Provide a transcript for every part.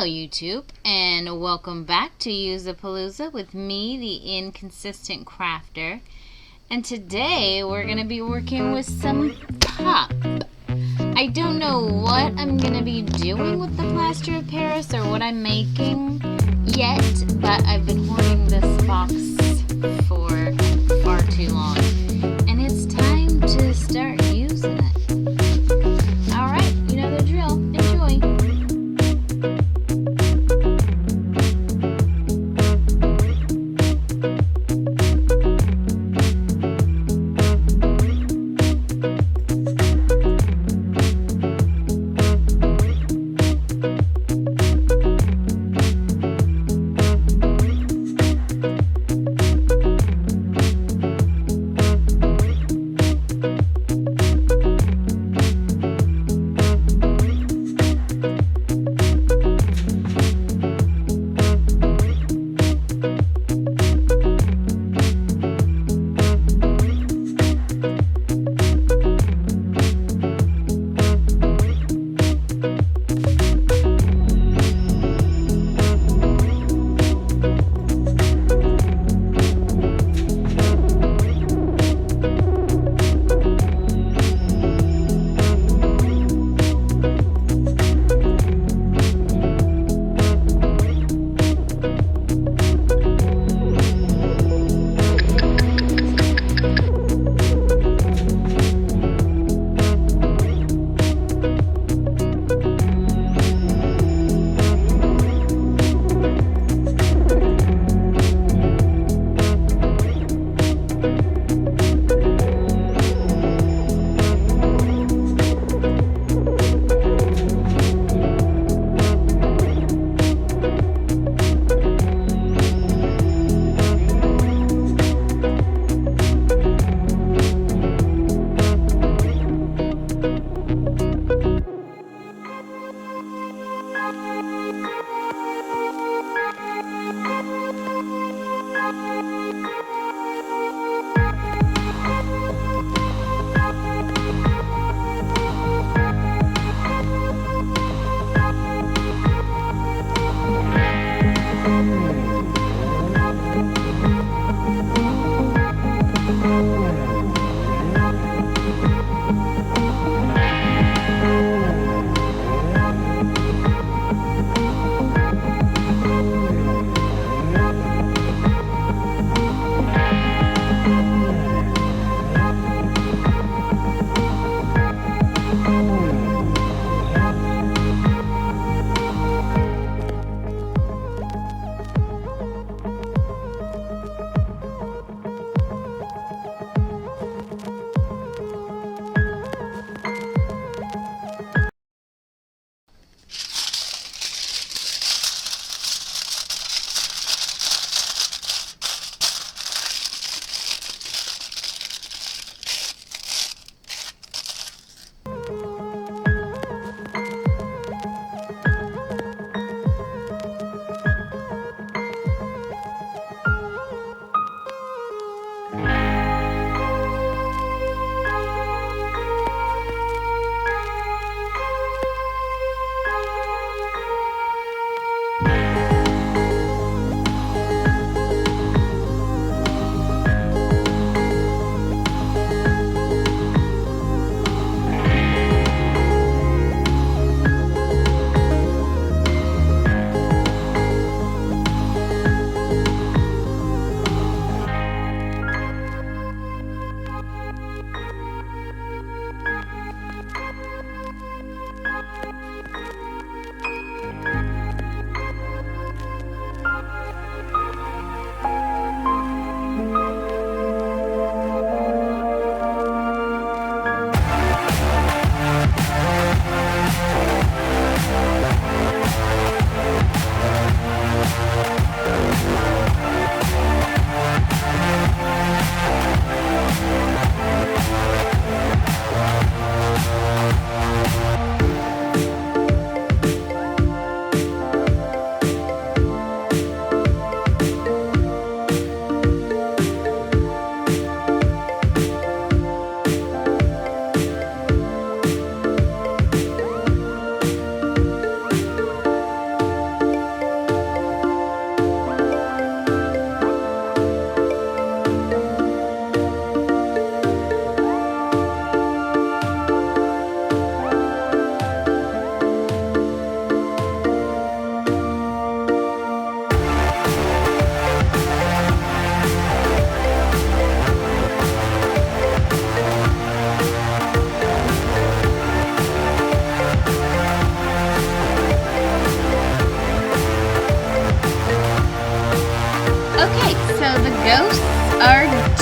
YouTube, and welcome back to Useapalooza with me, the Inconsistent Crafter. And today we're going to be working with some pup. I don't know what I'm going to be doing with the plaster of Paris or what I'm making yet, but I've been hoarding this box for far too long, and it's time to start using it. Alright, you know the drill. Enjoy!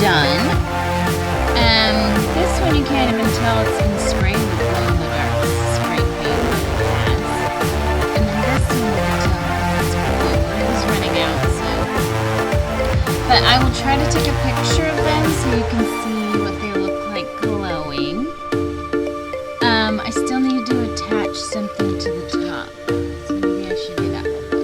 done. This one you can't even tell it's been sprayed with glow in the dark spray paint that it has. And then this one you can tell it's blue. It is running out soon. But I will try to take a picture of them so you can see what they look like glowing. I still need to attach something to the top. So maybe I should do that real quick.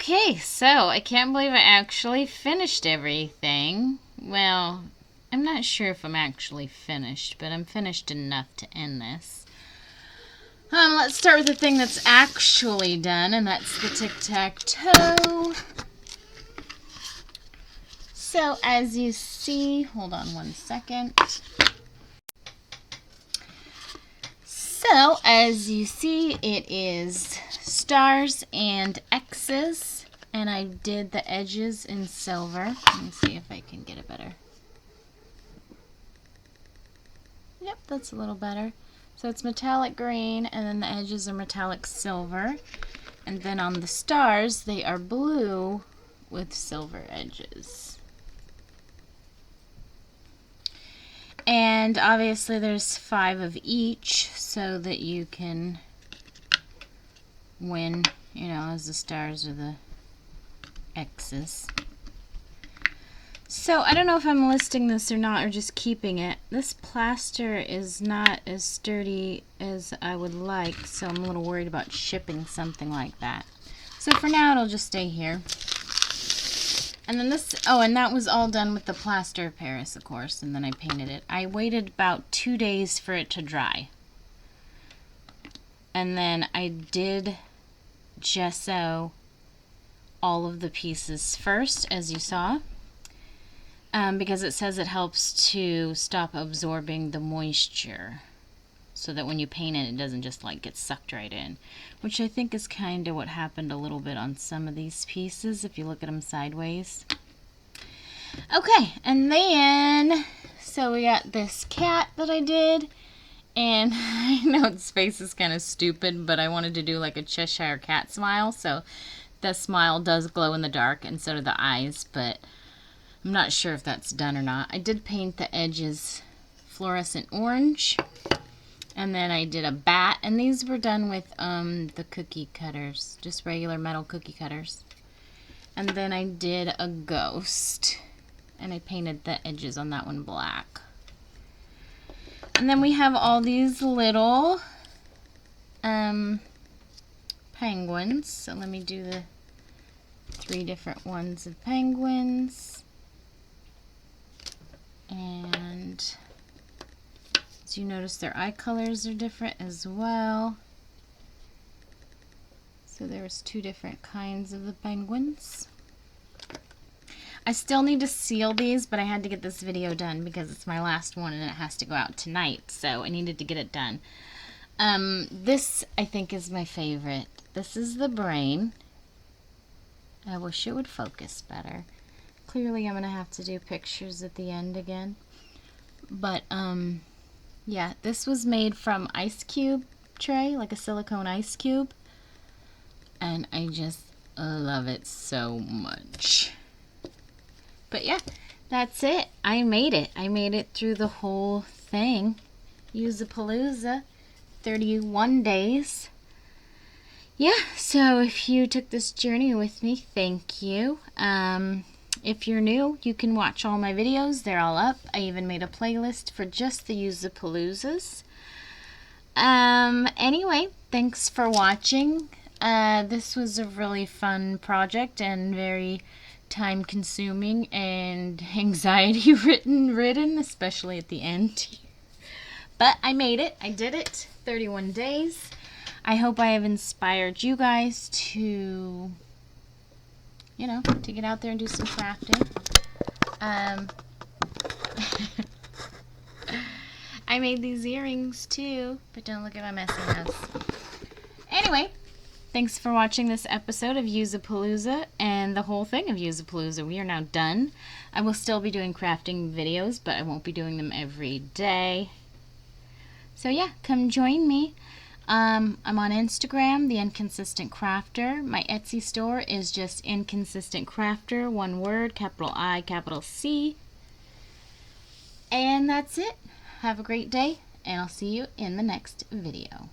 Okay, so I can't believe I actually finished everything. Well, I'm not sure if I'm actually finished, but I'm finished enough to end this. Let's start with the thing that's actually done, and that's the tic-tac-toe. So as you see, hold on one second. So as you see, it is stars and X's, and I did the edges in silver. Let me see if I can get it better. Yep, that's a little better. So it's metallic green, and then the edges are metallic silver. And then on the stars, they are blue with silver edges. And obviously there's 5 of each so that you can win, you know, as the stars are the X's. So I don't know if I'm listing this or not, or just keeping it. This plaster is not as sturdy as I would like, so I'm a little worried about shipping something like that. So for now it'll just stay here. And then this, oh, and that was all done with the plaster of Paris, of course, and then I painted it. I waited about 2 days for it to dry. And then I did gesso all of the pieces first, as you saw, because it says it helps to stop absorbing the moisture, so that when you paint it, it doesn't just like get sucked right in, which I think is kind of what happened a little bit on some of these pieces if you look at them sideways. Okay, and then, so we got this cat that I did, and I know its face is kind of stupid, but I wanted to do like a Cheshire cat smile, so the smile does glow in the dark, and so do the eyes, but I'm not sure if that's done or not. I did paint the edges fluorescent orange. And then I did a bat, and these were done with the cookie cutters, just regular metal cookie cutters. And then I did a ghost, and I painted the edges on that one black. And then we have all these little penguins. So let me do the 3 different ones of penguins. And as you notice, their eye colors are different as well. So there's 2 different kinds of the penguins. I still need to seal these, but I had to get this video done because it's my last one and it has to go out tonight, so I needed to get it done. This, I think, is my favorite. This is the brain. I wish it would focus better. Clearly I'm going to have to do pictures at the end again. But, yeah, this was made from ice cube tray, like a silicone ice cube. And I just love it so much. But yeah, that's it. I made it. I made it through the whole thing. Useapalooza, 31 days. Yeah, so if you took this journey with me, thank you. If you're new, you can watch all my videos. They're all up. I even made a playlist for just the Useapaloozas. Anyway, thanks for watching. This was a really fun project and very time-consuming and anxiety-ridden, especially at the end. But I made it. I did it. 31 days. I hope I have inspired you guys to, you know, to get out there and do some crafting. I made these earrings too, but don't look at my messy mess. Anyway, thanks for watching this episode of Useapalooza and the whole thing of Useapalooza. We are now done. I will still be doing crafting videos, but I won't be doing them every day. So yeah, come join me. I'm on Instagram, theinconsistentcrafter. My Etsy store is just Inconsistent Crafter, one word, capital I, capital C. And that's it. Have a great day, and I'll see you in the next video.